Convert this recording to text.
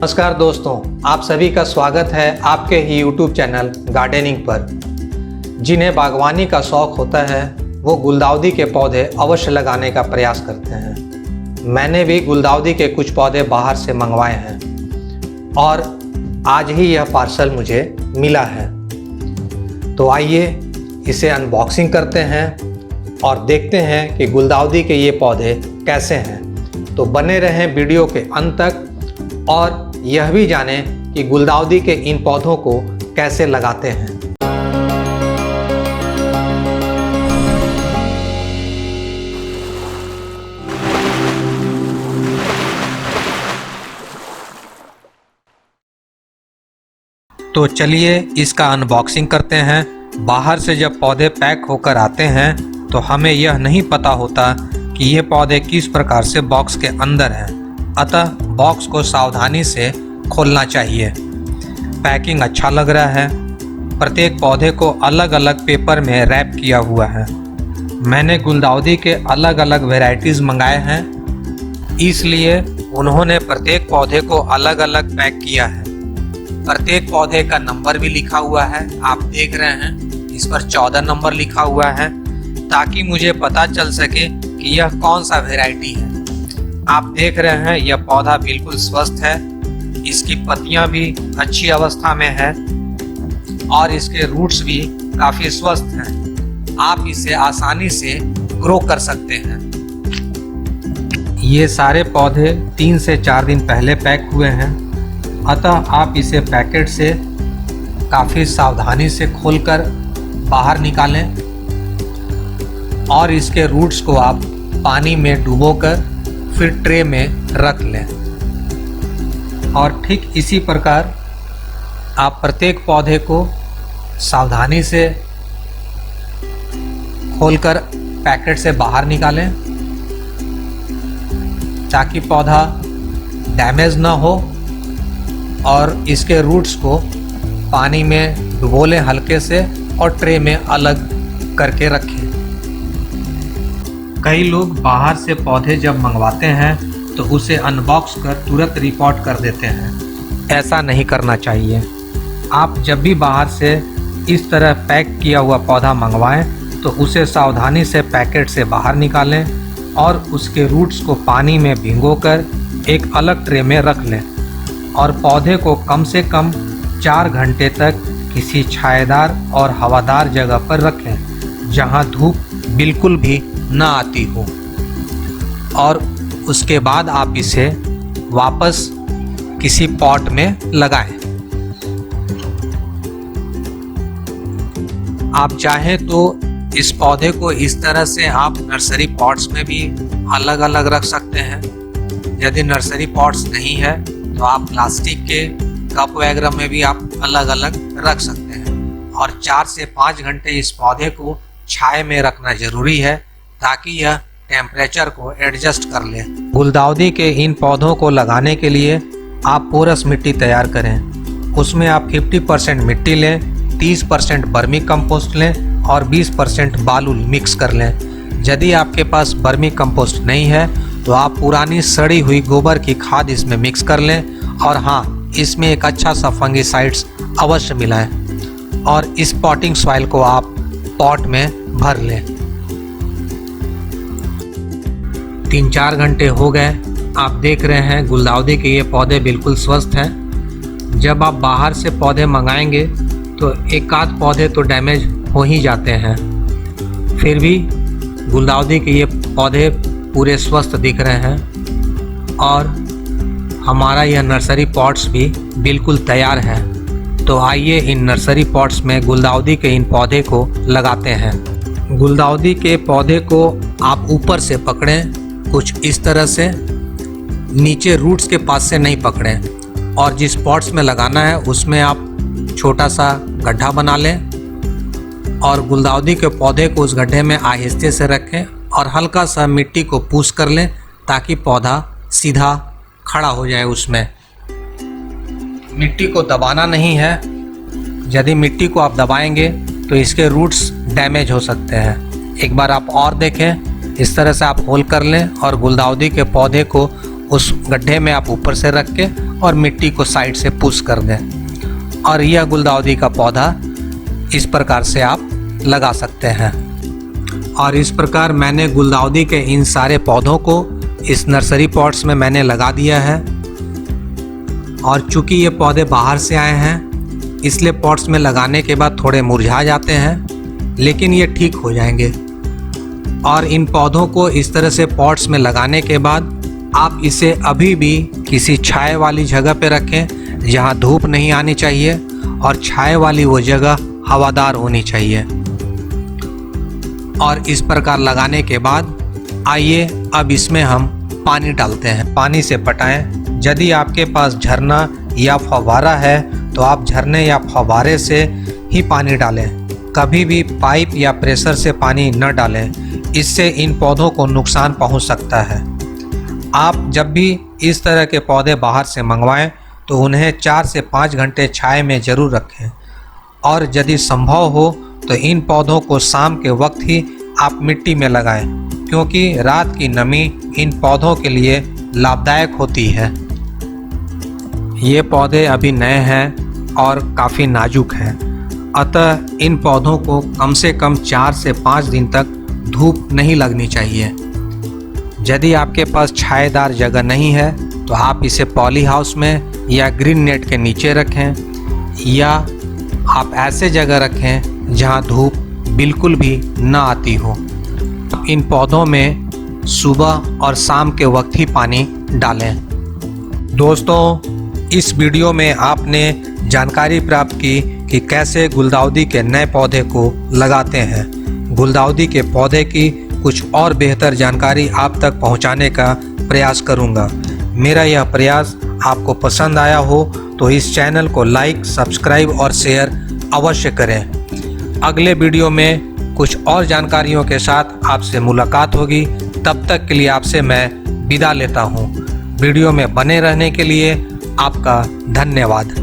नमस्कार दोस्तों, आप सभी का स्वागत है आपके ही YouTube चैनल गार्डनिंग पर। जिन्हें बागवानी का शौक़ होता है वो गुलदाउदी के पौधे अवश्य लगाने का प्रयास करते हैं। मैंने भी गुलदाउदी के कुछ पौधे बाहर से मंगवाए हैं और आज ही यह पार्सल मुझे मिला है। तो आइए इसे अनबॉक्सिंग करते हैं और देखते हैं कि गुलदाउदी के ये पौधे कैसे हैं। तो बने रहें वीडियो के अंत तक और यह भी जानें कि गुलदाउदी के इन पौधों को कैसे लगाते हैं। तो चलिए इसका अनबॉक्सिंग करते हैं। बाहर से जब पौधे पैक होकर आते हैं तो हमें यह नहीं पता होता कि ये पौधे किस प्रकार से बॉक्स के अंदर हैं, अतः बॉक्स को सावधानी से खोलना चाहिए। पैकिंग अच्छा लग रहा है। प्रत्येक पौधे को अलग अलग पेपर में रैप किया हुआ है। मैंने गुलदाउदी के अलग अलग वैरायटीज़ मंगाए हैं, इसलिए उन्होंने प्रत्येक पौधे को अलग अलग पैक किया है। प्रत्येक पौधे का नंबर भी लिखा हुआ है, आप देख रहे हैं इस पर 14 नंबर लिखा हुआ है, ताकि मुझे पता चल सके कि यह कौन सा वैरायटी है। आप देख रहे हैं यह पौधा बिल्कुल स्वस्थ है, इसकी पत्तियां भी अच्छी अवस्था में है और इसके रूट्स भी काफ़ी स्वस्थ हैं। आप इसे आसानी से ग्रो कर सकते हैं। ये सारे पौधे 3 से 4 दिन पहले पैक हुए हैं, अतः आप इसे पैकेट से काफ़ी सावधानी से खोलकर बाहर निकालें और इसके रूट्स को आप पानी में डुबोकर फिर ट्रे में रख लें। और ठीक इसी प्रकार आप प्रत्येक पौधे को सावधानी से खोलकर पैकेट से बाहर निकालें ताकि पौधा डैमेज ना हो, और इसके रूट्स को पानी में डुबो लें हल्के से और ट्रे में अलग करके रखें। कई लोग बाहर से पौधे जब मंगवाते हैं तो उसे अनबॉक्स कर तुरंत रिपोर्ट कर देते हैं। ऐसा नहीं करना चाहिए। आप जब भी बाहर से इस तरह पैक किया हुआ पौधा मंगवाएं तो उसे सावधानी से पैकेट से बाहर निकालें और उसके रूट्स को पानी में भिगोकर एक अलग ट्रे में रख लें और पौधे को कम से कम 4 घंटे तक किसी छायादार और हवादार जगह पर रखें जहां धूप बिल्कुल भी ना आती हो, और उसके बाद आप इसे वापस किसी पॉट में लगाएं। आप चाहें तो इस पौधे को इस तरह से आप नर्सरी पॉट्स में भी अलग अलग रख सकते हैं। यदि नर्सरी पॉट्स नहीं है तो आप प्लास्टिक के कप वगैरह में भी आप अलग अलग रख सकते हैं। और 4 से 5 घंटे इस पौधे को छाया में रखना जरूरी है ताकि यह टेम्परेचर को एडजस्ट कर ले। गुलदाउदी के इन पौधों को लगाने के लिए आप पोरस मिट्टी तैयार करें। उसमें आप 50% मिट्टी लें, 30% बर्मी कंपोस्ट लें और 20% बालू मिक्स कर लें। यदि आपके पास बर्मी कंपोस्ट नहीं है तो आप पुरानी सड़ी हुई गोबर की खाद इसमें मिक्स कर लें, और हाँ, इसमें एक अच्छा सा फंगीसाइड्स अवश्य मिलाएं और इस पॉटिंग सॉइल को आप पॉट में भर लें। 3-4 घंटे हो गए। आप देख रहे हैं गुलदाउदी के ये पौधे बिल्कुल स्वस्थ हैं। जब आप बाहर से पौधे मंगाएंगे तो एक आध पौधे तो डैमेज हो ही जाते हैं, फिर भी गुलदाउदी के ये पौधे पूरे स्वस्थ दिख रहे हैं और हमारा यह नर्सरी पॉट्स भी बिल्कुल तैयार है। तो आइए इन नर्सरी पॉट्स में गुलदाउदी के इन पौधे को लगाते हैं। गुलदाउदी के पौधे को आप ऊपर से पकड़ें, कुछ इस तरह से, नीचे रूट्स के पास से नहीं पकड़ें, और जिस पॉट्स में लगाना है उसमें आप छोटा सा गड्ढा बना लें और गुलदाउदी के पौधे को उस गड्ढे में आहिस्ते से रखें और हल्का सा मिट्टी को पुश कर लें ताकि पौधा सीधा खड़ा हो जाए। उसमें मिट्टी को दबाना नहीं है। यदि मिट्टी को आप दबाएंगे तो इसके रूट्स डैमेज हो सकते हैं। एक बार आप और देखें, इस तरह से आप होल कर लें और गुलदाउदी के पौधे को उस गड्ढे में आप ऊपर से रख के और मिट्टी को साइड से पुश कर दें और यह गुलदाउदी का पौधा इस प्रकार से आप लगा सकते हैं। और इस प्रकार मैंने गुलदाउदी के इन सारे पौधों को इस नर्सरी पॉट्स में मैंने लगा दिया है। और चूंकि ये पौधे बाहर से आए हैं इसलिए पॉट्स में लगाने के बाद थोड़े मुरझा जाते हैं, लेकिन ये ठीक हो जाएंगे। और इन पौधों को इस तरह से पॉट्स में लगाने के बाद आप इसे अभी भी किसी छाए वाली जगह पे रखें जहाँ धूप नहीं आनी चाहिए और छाए वाली वो जगह हवादार होनी चाहिए। और इस प्रकार लगाने के बाद आइए अब इसमें हम पानी डालते हैं। पानी से पटाएं। यदि आपके पास झरना या फव्वारा है तो आप झरने या फव्वारे से ही पानी डालें। कभी भी पाइप या प्रेशर से पानी न डालें, इससे इन पौधों को नुकसान पहुंच सकता है। आप जब भी इस तरह के पौधे बाहर से मंगवाएं तो उन्हें 4 से 5 घंटे छाए में ज़रूर रखें। और यदि संभव हो तो इन पौधों को शाम के वक्त ही आप मिट्टी में लगाएं, क्योंकि रात की नमी इन पौधों के लिए लाभदायक होती है। ये पौधे अभी नए हैं और काफ़ी नाजुक हैं, अतः इन पौधों को कम से कम 4 से 5 दिन तक धूप नहीं लगनी चाहिए। यदि आपके पास छायेदार जगह नहीं है तो आप इसे पॉली हाउस में या ग्रीन नेट के नीचे रखें, या आप ऐसे जगह रखें जहां धूप बिल्कुल भी न आती हो। इन पौधों में सुबह और शाम के वक्त ही पानी डालें। दोस्तों, इस वीडियो में आपने जानकारी प्राप्त की कि कैसे गुलदाउदी के नए पौधे को लगाते हैं। गुलदाउदी के पौधे की कुछ और बेहतर जानकारी आप तक पहुंचाने का प्रयास करूंगा। मेरा यह प्रयास आपको पसंद आया हो तो इस चैनल को लाइक, सब्सक्राइब और शेयर अवश्य करें। अगले वीडियो में कुछ और जानकारियों के साथ आपसे मुलाकात होगी। तब तक के लिए आपसे मैं विदा लेता हूं। वीडियो में बने रहने के लिए आपका धन्यवाद।